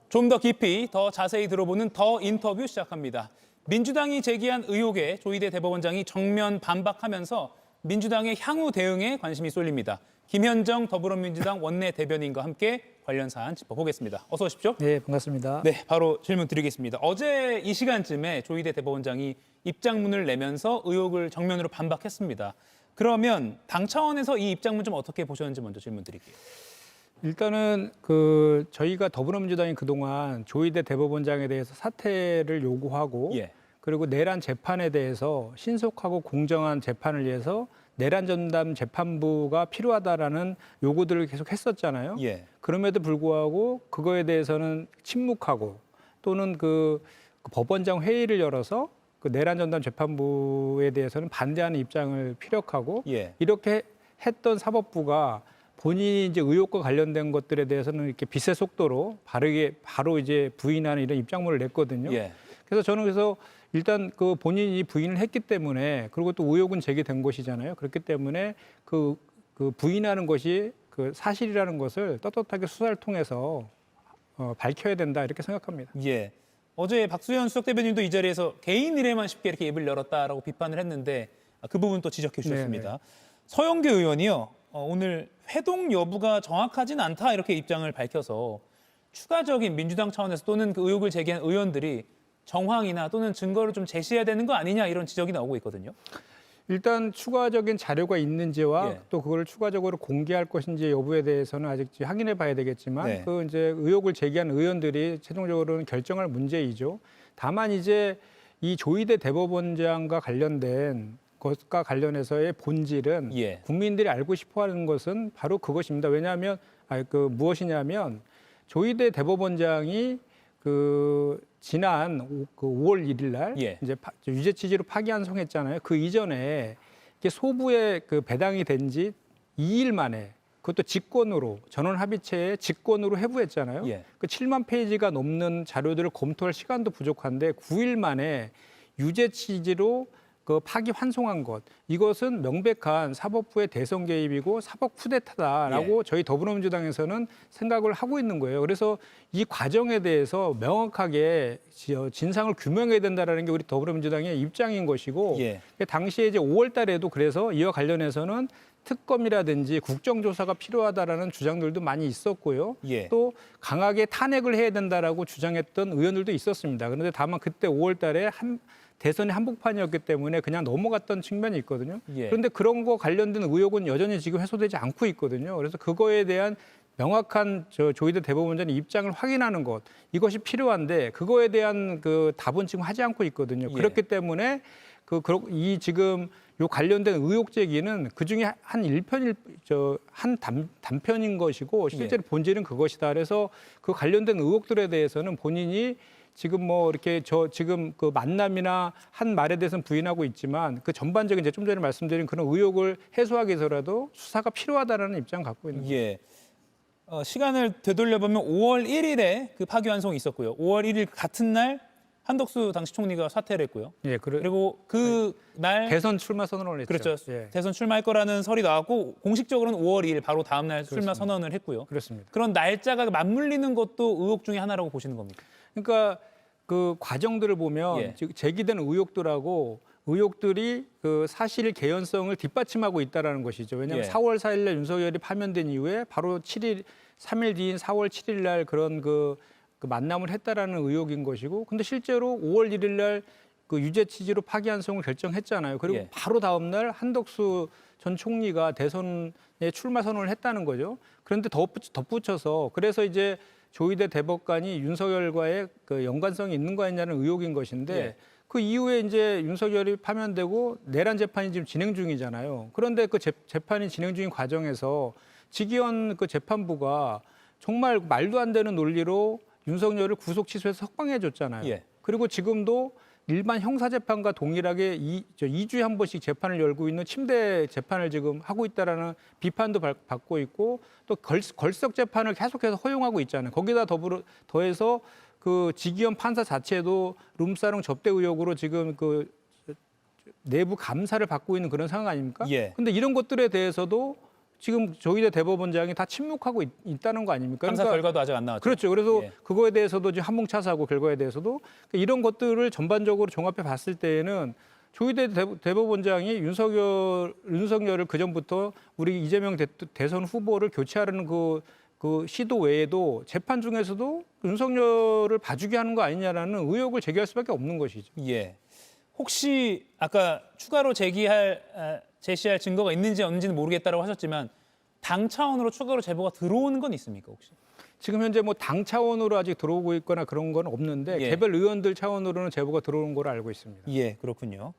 좀 더 깊이, 더 자세히 들어보는 더 인터뷰 시작합니다. 민주당이 제기한 의혹에 조희대 대법원장이 정면 반박하면서 민주당의 향후 대응에 관심이 쏠립니다. 김현정 더불어민주당 원내 대변인과 함께 관련 사안 짚어보겠습니다. 어서 오십시오. 네, 반갑습니다. 네, 바로 질문 드리겠습니다. 어제 이 시간쯤에 조희대 대법원장이 입장문을 내면서 의혹을 정면으로 반박했습니다. 그러면 당 차원에서 이 입장문 좀 어떻게 보셨는지 먼저 질문 드릴게요. 일단은 저희가 더불어민주당이 그동안 조희대 대법원장에 대해서 사퇴를 요구하고 예. 그리고 내란 재판에 대해서 신속하고 공정한 재판을 위해서 내란 전담 재판부가 필요하다라는 요구들을 계속 했었잖아요. 예. 그럼에도 불구하고 그거에 대해서는 침묵하고 또는 그 법원장 회의를 열어서 그 내란 전담 재판부에 대해서는 반대하는 입장을 피력하고 예. 이렇게 했던 사법부가 본인이 이제 의혹과 관련된 것들에 대해서는 이렇게 빛의 속도로 바로 이제 부인하는 이런 입장문을 냈거든요. 예. 그래서 저는 일단 그 본인이 부인을 했기 때문에 그리고 또 의혹은 제기된 것이잖아요. 그렇기 때문에 그 부인하는 것이 그 사실이라는 것을 떳떳하게 수사를 통해서 밝혀야 된다 이렇게 생각합니다. 예. 어제 박수현 수석 대변인도 이 자리에서 개인 일에만 쉽게 이렇게 입을 열었다라고 비판을 했는데 그 부분 또 지적해 주셨습니다. 네네. 서영교 의원이요. 오늘 회동 여부가 정확하진 않다 이렇게 입장을 밝혀서 추가적인 민주당 차원에서 또는 그 의혹을 제기한 의원들이 정황이나 또는 증거를 좀 제시해야 되는 거 아니냐 이런 지적이 나오고 있거든요. 일단 추가적인 자료가 있는지와 예. 또 그걸 추가적으로 공개할 것인지 여부에 대해서는 아직 확인해 봐야 되겠지만 네. 그 이제 의혹을 제기한 의원들이 최종적으로는 결정할 문제이죠. 다만 이제 이 조희대 대법원장과 관련된 것과 관련해서의 본질은 예. 국민들이 알고 싶어하는 것은 바로 그것입니다. 왜냐하면 무엇이냐면 조희대 대법원장이 지난 5월 1일 날 예. 이제 유죄 취지로 파기환송했잖아요. 그 이전에 이게 소부에 배당이 된 지 2일 만에 그것도 직권으로 전원 합의체에 직권으로 회부했잖아요. 예. 그 7만 페이지가 넘는 자료들을 검토할 시간도 부족한데 9일 만에 유죄 취지로 파기 환송한 것, 이것은 명백한 사법부의 대선 개입이고 사법 쿠데타다라고 예. 저희 더불어민주당에서는 생각을 하고 있는 거예요. 그래서 이 과정에 대해서 명확하게 진상을 규명해야 된다라는 게 우리 더불어민주당의 입장인 것이고, 예. 당시에 이제 5월 달에도 그래서 이와 관련해서는 특검이라든지 국정조사가 필요하다라는 주장들도 많이 있었고요. 예. 또 강하게 탄핵을 해야 된다라고 주장했던 의원들도 있었습니다. 그런데 다만 그때 5월 달에 대선이 한복판이었기 때문에 그냥 넘어갔던 측면이 있거든요. 예. 그런데 그런 거 관련된 의혹은 여전히 지금 해소되지 않고 있거든요. 그래서 그거에 대한 명확한 조희대 대법원장의 입장을 확인하는 것, 이것이 필요한데 그거에 대한 답은 지금 하지 않고 있거든요. 예. 그렇기 때문에 이 지금 요 관련된 의혹 제기는 그 중에 한 단편인 것이고 실제로 본질은 그것이다. 그래서 그 관련된 의혹들에 대해서는 본인이 지금 이렇게 지금 그 만남이나 한 말에 대해서는 부인하고 있지만 그 전반적인 이제 좀 전에 말씀드린 그런 의혹을 해소하기 위해서라도 수사가 필요하다라는 입장을 갖고 있는 거죠. 예. 시간을 되돌려보면 5월 1일에 그 파기환송이 있었고요. 5월 1일 같은 날 한덕수 당시 총리가 사퇴를 했고요. 예, 그리고 그 날 대선 출마 선언을 했죠. 그렇죠. 예, 대선 출마할 거라는 설이 나왔고 공식적으로는 5월 2일 바로 다음 날 출마 선언을 했고요. 그렇습니다. 그런 날짜가 맞물리는 것도 의혹 중에 하나라고 보시는 겁니까? 그러니까 그 과정들을 보면 예. 지금 제기된 의혹들이 그 사실 개연성을 뒷받침하고 있다라는 것이죠. 왜냐하면 예. 4월 4일 날 윤석열이 파면된 이후에 바로 3일 뒤인 4월 7일 날 그런 그 만남을 했다라는 의혹인 것이고, 근데 실제로 5월 1일 날 그 유죄 취지로 파기환송을 결정했잖아요. 그리고 예. 바로 다음 날 한덕수 전 총리가 대선에 출마 선언을 했다는 거죠. 그런데 덧붙여서 그래서 이제 조희대 대법관이 윤석열과의 그 연관성이 있는 거 아니냐는 의혹인 것인데 예. 그 이후에 이제 윤석열이 파면되고 내란 재판이 지금 진행 중이잖아요. 그런데 그 재판이 진행 중인 과정에서 직위원 그 재판부가 정말 말도 안 되는 논리로 윤석열을 구속 취소해서 석방해 줬잖아요. 예. 그리고 지금도 일반 형사재판과 동일하게 2주에 한 번씩 재판을 열고 있는 침대 재판을 지금 하고 있다라는 비판도 받고 있고 또 걸석 재판을 계속해서 허용하고 있잖아요. 거기다 더해서 그 지기현 판사 자체도 룸사롱 접대 의혹으로 지금 그 내부 감사를 받고 있는 그런 상황 아닙니까? 예. 근데 이런 것들에 대해서도 지금 조희대 대법원장이 다 침묵하고 있다는 거 아닙니까? 감사 결과도 아직 안 나왔죠. 그렇죠. 그래서 예. 그거에 대해서도 지금 한몽차사고 결과에 대해서도 이런 것들을 전반적으로 종합해 봤을 때에는 조희대 대법원장이 윤석열을 그 전부터 우리 이재명 대선 후보를 교체하려는 그 시도 외에도 재판 중에서도 윤석열을 봐주게 하는 거 아니냐라는 의혹을 제기할 수밖에 없는 것이죠. 예. 혹시 아까 추가로 제시할 증거가 있는지 없는지는 모르겠다라고 하셨지만 당 차원으로 추가로 제보가 들어오는 건 있습니까 혹시? 지금 현재 뭐 당 차원으로 아직 들어오고 있거나 그런 건 없는데 예. 개별 의원들 차원으로는 제보가 들어오는 걸로 알고 있습니다. 예, 그렇군요.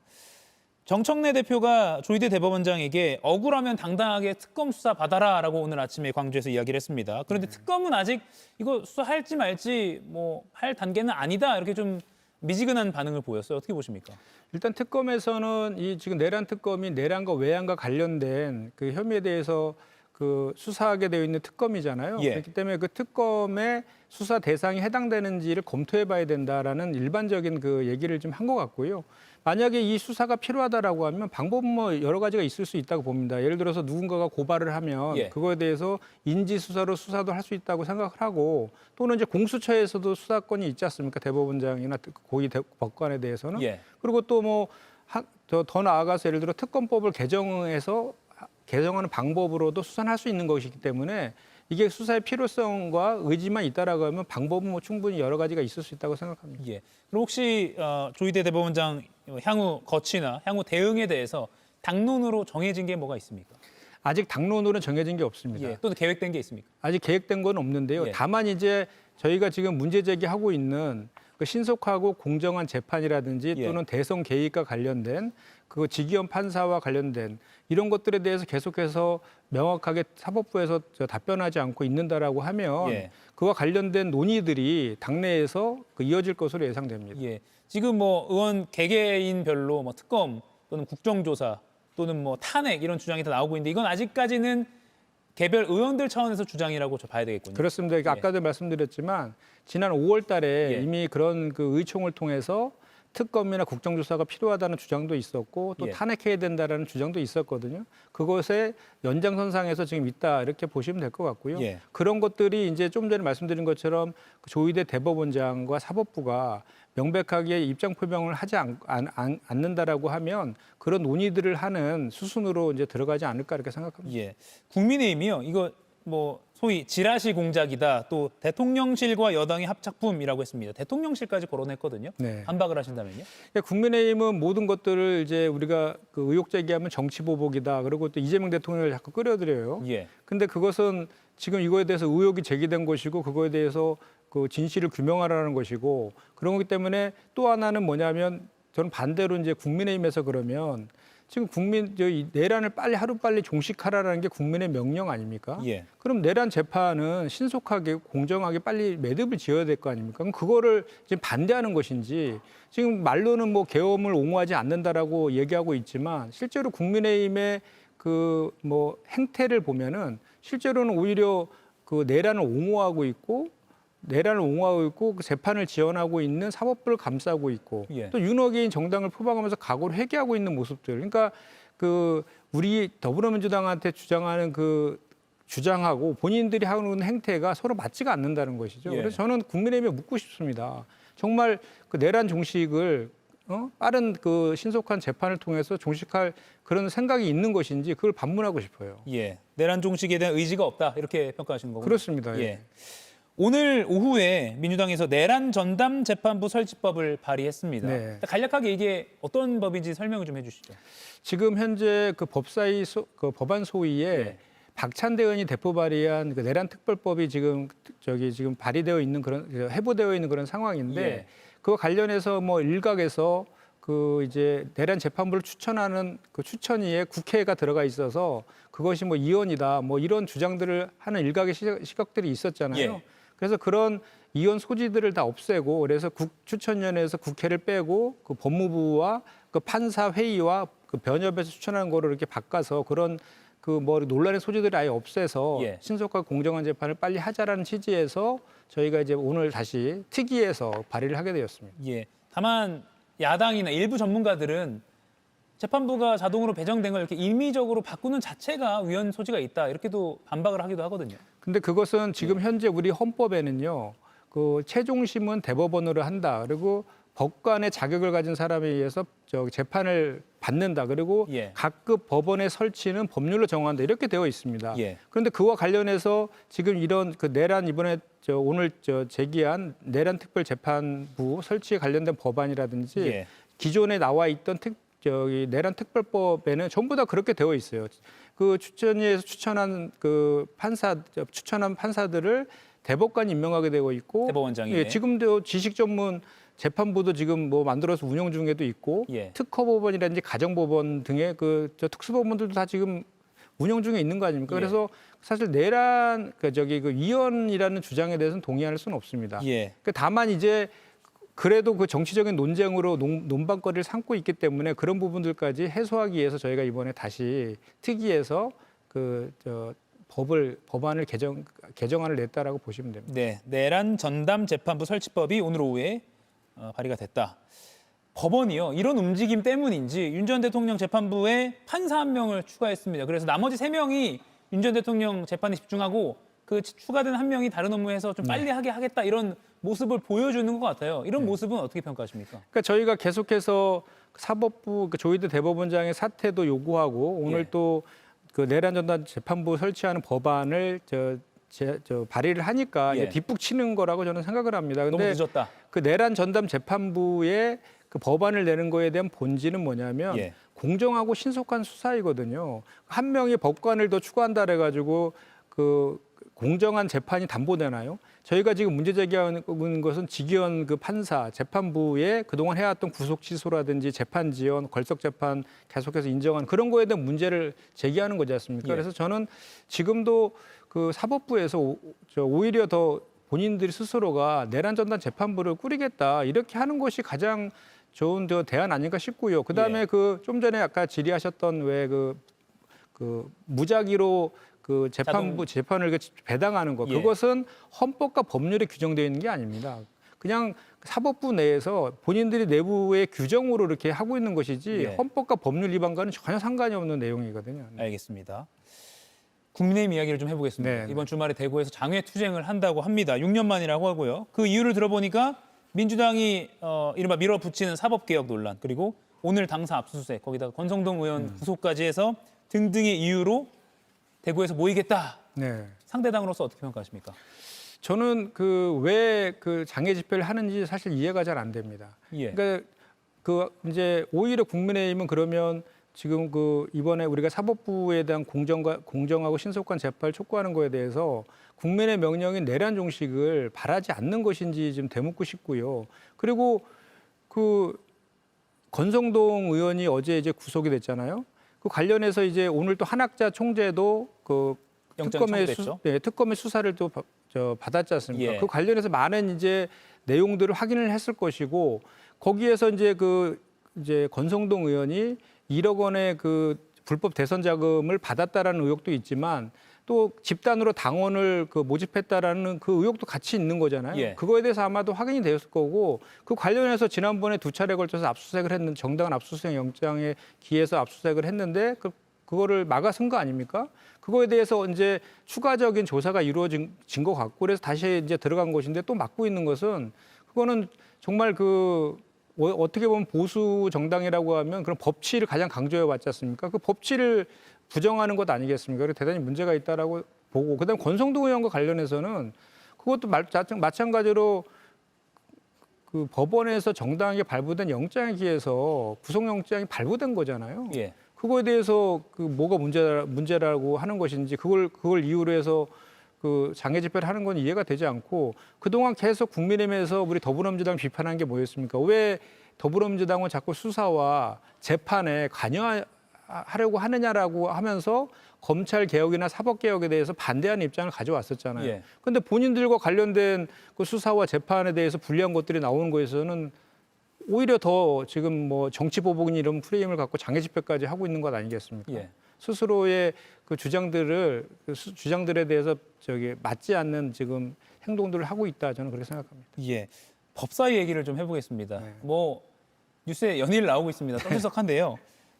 정청래 대표가 조희대 대법원장에게 억울하면 당당하게 특검 수사 받아라라고 오늘 아침에 광주에서 이야기를 했습니다. 그런데 특검은 아직 이거 수사할지 말지 뭐 할 단계는 아니다 이렇게 좀 미지근한 반응을 보였어요. 어떻게 보십니까? 일단 특검에서는 이 지금 내란 특검이 내란과 외환과 관련된 그 혐의에 대해서 그 수사하게 되어 있는 특검이잖아요. 예. 그렇기 때문에 그 특검의 수사 대상이 해당되는지를 검토해봐야 된다라는 일반적인 그 얘기를 좀 한 것 같고요. 만약에 이 수사가 필요하다라고 하면 방법은 뭐 여러 가지가 있을 수 있다고 봅니다. 예를 들어서 누군가가 고발을 하면 예. 그거에 대해서 인지 수사로 수사도 할 수 있다고 생각을 하고 또는 이제 공수처에서도 수사권이 있지 않습니까? 대법원장이나 고위 법관에 대해서는. 예. 그리고 또 뭐 더 나아가서 예를 들어 특검법을 개정하는 방법으로도 수사할 수 있는 것이기 때문에 이게 수사의 필요성과 의지만 있다라고 하면 방법은 뭐 충분히 여러 가지가 있을 수 있다고 생각합니다. 예. 그럼 혹시 조희대 대법원장 향후 거취나 향후 대응에 대해서 당론으로 정해진 게 뭐가 있습니까? 아직 당론으로는 정해진 게 없습니다. 예. 또는 계획된 게 있습니까? 아직 계획된 건 없는데요. 예. 다만 이제 저희가 지금 문제 제기하고 있는 그 신속하고 공정한 재판이라든지 예. 또는 대선 개입과 관련된 그 지기현 판사와 관련된 이런 것들에 대해서 계속해서 명확하게 사법부에서 답변하지 않고 있는다라고 하면 예. 그와 관련된 논의들이 당내에서 이어질 것으로 예상됩니다. 예. 지금 뭐 의원 개개인별로 뭐 특검 또는 국정조사 또는 뭐 탄핵 이런 주장이 다 나오고 있는데 이건 아직까지는 개별 의원들 차원에서 주장이라고 저 봐야 되겠군요. 그렇습니다. 아까도 말씀드렸지만 지난 5월 달에 예. 이미 그런 그 의총을 통해서 특검이나 국정조사가 필요하다는 주장도 있었고 또 예. 탄핵해야 된다라는 주장도 있었거든요. 그것의 연장선상에서 지금 있다 이렇게 보시면 될 것 같고요. 예. 그런 것들이 이제 좀 전에 말씀드린 것처럼 조희대 대법원장과 사법부가 명백하게 입장 표명을 하지 않는다라고 하면 그런 논의들을 하는 수순으로 이제 들어가지 않을까 이렇게 생각합니다. 예. 국민의힘이요. 이거 뭐 소위 지라시 공작이다. 또 대통령실과 여당의 합작품이라고 했습니다. 대통령실까지 거론했거든요. 네. 반박을 하신다면요? 국민의힘은 모든 것들을 이제 우리가 그 의혹 제기하면 정치 보복이다. 그리고 또 이재명 대통령을 자꾸 끌어들여요. 예. 근데 그것은 지금 이거에 대해서 의혹이 제기된 것이고 그거에 대해서 그 진실을 규명하라는 것이고 그런 거기 때문에 또 하나는 뭐냐면 저는 반대로 이제 국민의힘에서 그러면 지금 내란을 하루빨리 종식하라는 게 국민의 명령 아닙니까? 예. 그럼 내란 재판은 신속하게 공정하게 빨리 매듭을 지어야 될 거 아닙니까? 그럼 그거를 지금 반대하는 것인지 지금 말로는 뭐 계엄을 옹호하지 않는다라고 얘기하고 있지만 실제로 국민의힘의 그 뭐 행태를 보면은 실제로는 오히려 그 내란을 옹호하고 있고 그 재판을 지원하고 있는 사법부를 감싸고 있고 예. 또 윤호개인 정당을 표방하면서 각오를 회개하고 있는 모습들. 그러니까 그 우리 더불어민주당한테 주장하는 그 주장하고 본인들이 하는 행태가 서로 맞지가 않는다는 것이죠. 예. 그래서 저는 국민의힘에 묻고 싶습니다. 정말 그 내란 종식을 빠른 그 신속한 재판을 통해서 종식할 그런 생각이 있는 것인지 그걸 반문하고 싶어요. 예. 내란 종식에 대한 의지가 없다. 이렇게 평가하시는 거군요. 그렇습니다. 예. 오늘 오후에 민주당에서 내란 전담 재판부 설치법을 발의했습니다. 네. 간략하게 이게 어떤 법인지 설명을 좀 해주시죠. 지금 현재 그 법안 소위에 예. 박찬대 의원이 대표 발의한 그 내란 특별법이 지금 발의되어 있는 해부되어 있는 그런 상황인데 예. 그와 관련해서 뭐 일각에서 그 이제 내란 재판부를 추천하는 그 추천위에 국회가 들어가 있어서 그것이 뭐 이원이다 뭐 이런 주장들을 하는 일각의 시각들이 있었잖아요. 예. 그래서 그런 이원 소지들을 다 없애고 그래서 추천위원회에서 국회를 빼고 그 법무부와 그 판사 회의와 그 변협에서 추천하는 거를 이렇게 바꿔서 그런 그 뭐 논란의 소지들을 아예 없애서 예. 신속하고 공정한 재판을 빨리 하자라는 취지에서 저희가 이제 오늘 다시 특위에서 발의를 하게 되었습니다. 예. 다만 야당이나 일부 전문가들은 재판부가 자동으로 배정된 걸 이렇게 임의적으로 바꾸는 자체가 위헌 소지가 있다 이렇게도 반박을 하기도 하거든요. 근데 그것은 지금 현재 우리 헌법에는요. 그 최종심은 대법원으로 한다. 그리고 법관의 자격을 가진 사람에 의해서 재판을 받는다. 그리고 예. 각급 법원의 설치는 법률로 정한다. 이렇게 되어 있습니다. 예. 그런데 그와 관련해서 지금 이런 그 내란 이번에 오늘 제기한 내란 특별재판부 설치에 관련된 법안이라든지 예. 기존에 나와 있던 내란 특별법에는 전부 다 그렇게 되어 있어요. 그 추천위에서 추천한 추천한 판사들을 대법관이 임명하게 되고 있고, 대법원장이. 예, 지금도 지식 전문 재판부도 지금 뭐 만들어서 운영 중에도 있고, 예. 특허법원이라든지 가정법원 등의 특수법원들도 다 지금 운영 중에 있는 거 아닙니까? 예. 그래서 사실 내란 위헌이라는 주장에 대해서는 동의할 수는 없습니다. 예. 다만 이제 그래도 그 정치적인 논쟁으로 논방거리를 삼고 있기 때문에 그런 부분들까지 해소하기 위해서 저희가 이번에 다시 특위에서 법안을 개정안을 냈다라고 보시면 됩니다. 네. 내란 전담 재판부 설치법이 오늘 오후에 발의가 됐다. 법원이요. 이런 움직임 때문인지 윤 전 대통령 재판부에 판사 한 명을 추가했습니다. 그래서 나머지 3명이 윤 전 대통령 재판에 집중하고 그 추가된 한 명이 다른 업무에서 좀 빨리 하게 하겠다 이런 모습을 보여주는 것 같아요. 이런 모습은 어떻게 평가하십니까? 그러니까 저희가 계속해서 사법부 조희대 대법원장의 사퇴도 요구하고 오늘 예. 또 그 내란 전담 재판부 설치하는 법안을 발의를 하니까 예. 이제 뒷북 치는 거라고 저는 생각을 합니다. 너무 근데 늦었다. 그 내란 전담 재판부의 그 법안을 내는 거에 대한 본질은 뭐냐면 예. 공정하고 신속한 수사이거든요. 한 명의 법관을 더 추가한다 그래가지고 그 공정한 재판이 담보되나요? 저희가 지금 문제 제기하는 것은 직위원 그 판사, 재판부에 그동안 해왔던 구속 취소라든지 재판 지연, 걸석 재판 계속해서 인정한 그런 거에 대한 문제를 제기하는 거지 않습니까? 예. 그래서 저는 지금도 그 사법부에서 오히려 더 본인들이 스스로가 내란 전담 재판부를 꾸리겠다 이렇게 하는 것이 가장 좋은 대안 아닌가 싶고요. 그다음에 예. 그 좀 전에 아까 질의하셨던 왜 그 무작위로 그 재판을 배당하는 것 예. 그것은 헌법과 법률에 규정되어 있는 게 아닙니다. 그냥 사법부 내에서 본인들이 내부의 규정으로 이렇게 하고 있는 것이지 예. 헌법과 법률 위반과는 전혀 상관이 없는 내용이거든요. 알겠습니다. 국민의힘 이야기를 좀 해보겠습니다. 네. 이번 주말에 대구에서 장외 투쟁을 한다고 합니다. 6년 만이라고 하고요. 그 이유를 들어보니까 민주당이 이른바 밀어붙이는 사법개혁 논란 그리고 오늘 당사 압수수색 거기다가 권성동 의원 구속까지 해서 등등의 이유로 대구에서 모이겠다. 네. 상대당으로서 어떻게 평가하십니까? 저는 왜 그 장애 집회를 하는지 사실 이해가 잘 안 됩니다. 예. 그러니까 그 이제 오히려 국민의힘은 그러면 지금 그 이번에 우리가 사법부에 대한 공정하고 신속한 재판을 촉구하는 거에 대해서 국민의 명령인 내란 종식을 바라지 않는 것인지 좀 되묻고 싶고요. 그리고 그 권성동 의원이 어제 이제 구속이 됐잖아요. 그 관련해서 이제 오늘 또 한학자 총재도 그 영장 청구됐죠. 특검의 수사를 또 받았지 않습니까? 예. 그 관련해서 많은 이제 내용들을 확인을 했을 것이고 거기에서 이제 이제 권성동 의원이 1억 원의 그 불법 대선 자금을 받았다라는 의혹도 있지만 또 집단으로 당원을 모집했다라는 그 의혹도 같이 있는 거잖아요. 예. 그거에 대해서 아마도 확인이 되었을 거고 그 관련해서 지난번에 2차례 걸쳐서 압수수색을 했는데 정당한 압수수색 영장에 기해서 압수수색을 했는데 그거를 막아선 거 아닙니까? 그거에 대해서 이제 추가적인 조사가 이루어진 것 같고 그래서 다시 이제 들어간 것인데 또 막고 있는 것은 그거는 정말 어떻게 보면 보수 정당이라고 하면 그런 법치를 가장 강조해 왔지 않습니까? 그 법치를 부정하는 것 아니겠습니까? 그래서 대단히 문제가 있다라고 보고 그다음 권성동 의원과 관련해서는 그것도 마찬가지로 그 법원에서 정당하게 발부된 영장에 기해서 구속영장이 발부된 거잖아요. 예. 그거에 대해서 뭐가 문제라고 하는 것인지 그걸 이유로 해서 그 장애 집회를 하는 건 이해가 되지 않고 그동안 계속 국민의힘에서 우리 더불어민주당 비판한 게 뭐였습니까? 왜 더불어민주당은 자꾸 수사와 재판에 관여하려고 하느냐라고 하면서 검찰 개혁이나 사법 개혁에 대해서 반대하는 입장을 가져왔었잖아요. 예. 그런데 본인들과 관련된 그 수사와 재판에 대해서 불리한 것들이 나오는 거에서는 오히려 더 지금 뭐 정치 보복이 이런 프레임을 갖고 장애 집회까지 하고 있는 것 아니겠습니까? 예. 스스로의 그 주장들에 대해서 맞지 않는 지금 행동들을 하고 있다 저는 그렇게 생각합니다. 예, 법사위 얘기를 좀 해보겠습니다. 네. 뭐 뉴스에 연일 나오고 있습니다. 떠들썩한데요.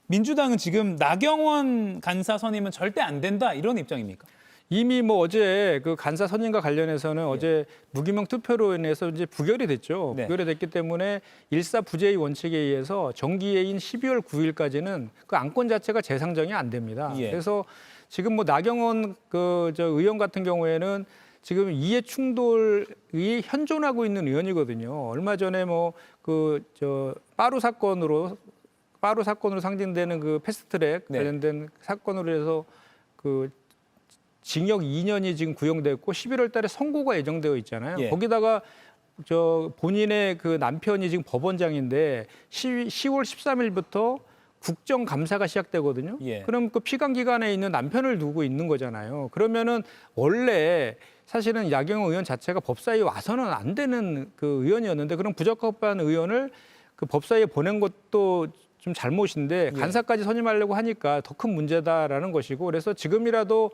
민주당은 지금 나경원 간사 선임은 절대 안 된다 이런 입장입니까? 이미 뭐 어제 그 간사 선임과 관련해서는 어제 무기명 투표로 인해서 이제 부결이 됐죠. 네. 부결이 됐기 때문에 일사부재의 원칙에 의해서 정기회의인 12월 9일까지는 그 안건 자체가 재상정이 안 됩니다. 예. 그래서 지금 뭐 나경원 의원 같은 경우에는 지금 이해 충돌이 현존하고 있는 의원이거든요. 얼마 전에 빠루 사건으로 상징되는 그 패스트트랙 네. 관련된 사건으로 해서 그 징역 2년이 지금 구형됐고 11월 달에 선고가 예정되어 있잖아요. 예. 거기다가 본인의 그 남편이 지금 법원장인데 10월 13일부터 국정감사가 시작되거든요. 예. 그럼 그 피감 기관에 있는 남편을 두고 있는 거잖아요. 그러면은 원래 사실은 야경원 의원 자체가 법사위에 와서는 안 되는 그 의원이었는데 그런 부적합한 의원을 그 법사위에 보낸 것도 좀 잘못인데 예. 간사까지 선임하려고 하니까 더 큰 문제다라는 것이고 그래서 지금이라도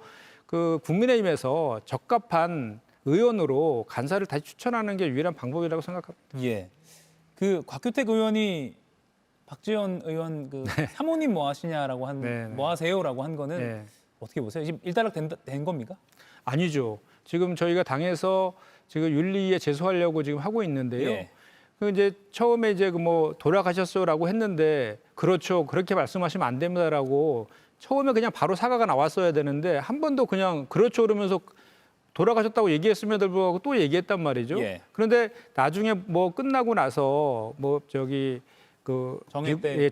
그 국민의힘에서 적합한 의원으로 간사를 다시 추천하는 게 유일한 방법이라고 생각합니다. 예, 그 곽규택 의원이 박지원 의원 그 사모님 뭐 하시냐라고 네, 네. 뭐 하세요라고 한 거는 네. 어떻게 보세요? 지금 일단락 된 겁니까? 아니죠. 지금 저희가 당에서 지금 윤리위에 제소하려고 지금 하고 있는데요. 예. 그 이제 처음에 이제 돌아가셨어라고 했는데 그렇죠. 그렇게 말씀하시면 안 됩니다라고 처음에 그냥 바로 사과가 나왔어야 되는데 한 번도 그냥 그렇죠 그러면서 돌아가셨다고 얘기했음에도 불구하고 또 얘기했단 말이죠. 예. 그런데 나중에 끝나고 나서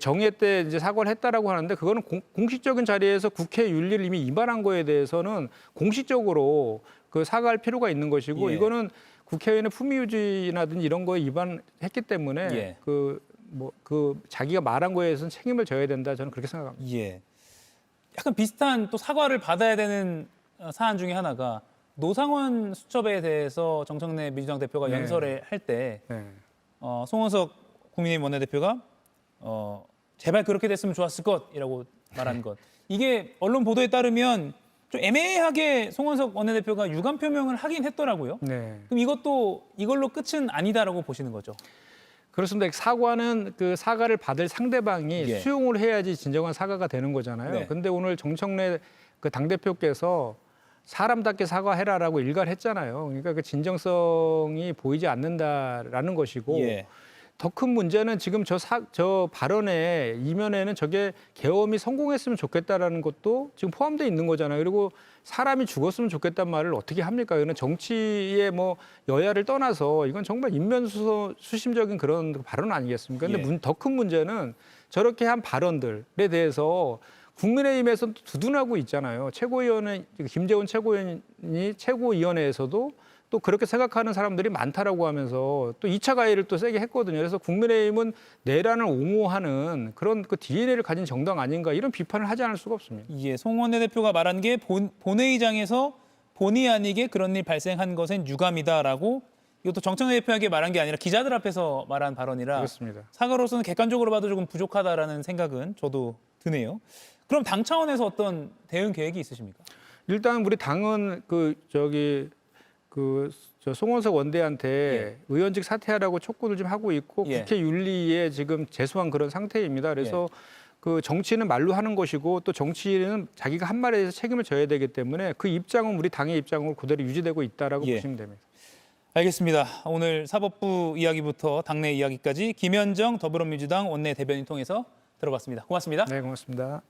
정회 때 이제 사과를 했다라고 하는데 그거는 공식적인 자리에서 국회 윤리를 이미 위반한 거에 대해서는 공식적으로 그 사과할 필요가 있는 것이고 예. 이거는 국회의원의 품위유지라든지 이런 거에 위반했기 때문에 예. 자기가 말한 거에 대해서는 책임을 져야 된다 저는 그렇게 생각합니다. 예. 약간 비슷한 또 사과를 받아야 되는 사안 중에 하나가 노상원 수첩에 대해서 정청래 민주당 대표가 네. 연설을 할 때 네. 송원석 국민의힘 원내대표가 제발 그렇게 됐으면 좋았을 것이라고 말한 것. 이게 언론 보도에 따르면 좀 애매하게 송원석 원내대표가 유감 표명을 하긴 했더라고요. 네. 그럼 이걸로 끝은 아니다라고 보시는 거죠. 그렇습니다. 사과는 그 사과를 받을 상대방이 예. 수용을 해야지 진정한 사과가 되는 거잖아요. 네. 근데 오늘 정청래 그 당대표께서 사람답게 사과해라라고 일갈했잖아요. 그러니까 그 진정성이 보이지 않는다라는 것이고 예. 더 큰 문제는 지금 저 발언의 이면에는 저게 계엄이 성공했으면 좋겠다라는 것도 지금 포함되어 있는 거잖아요. 그리고 사람이 죽었으면 좋겠다는 말을 어떻게 합니까? 이거는 정치의 여야를 떠나서 이건 정말 인면수심적인 그런 발언 아니겠습니까? 근데 예. 더 큰 문제는 저렇게 한 발언들에 대해서 국민의힘에서 두둔하고 있잖아요. 김재원 최고위원이 최고위원회에서도 또 그렇게 생각하는 사람들이 많다라고 하면서 또 2차 가해를 또 세게 했거든요. 그래서 국민의힘은 내란을 옹호하는 그런 그 DNA를 가진 정당 아닌가 이런 비판을 하지 않을 수가 없습니다. 예, 송 원내대표가 말한 게 본회의장에서 본의 아니게 그런 일 발생한 것은 유감이다라고 이것도 정청래 대표에게 말한 게 아니라 기자들 앞에서 말한 발언이라 그렇습니다. 사과로서는 객관적으로 봐도 조금 부족하다라는 생각은 저도 드네요. 그럼 당 차원에서 어떤 대응 계획이 있으십니까? 일단 우리 당은 송원석 원대한테 의원직 사퇴하라고 촉구를 좀 하고 있고 예. 국회 윤리에 지금 제소한 그런 상태입니다. 그래서 그 정치는 말로 하는 것이고 또 정치는 자기가 한 말에 대해서 책임을 져야 되기 때문에 그 입장은 우리 당의 입장으로 그대로 유지되고 있다라고 예. 보시면 됩니다. 알겠습니다. 오늘 사법부 이야기부터 당내 이야기까지 김현정 더불어민주당 원내 대변인 통해서 들어봤습니다. 고맙습니다. 네, 고맙습니다.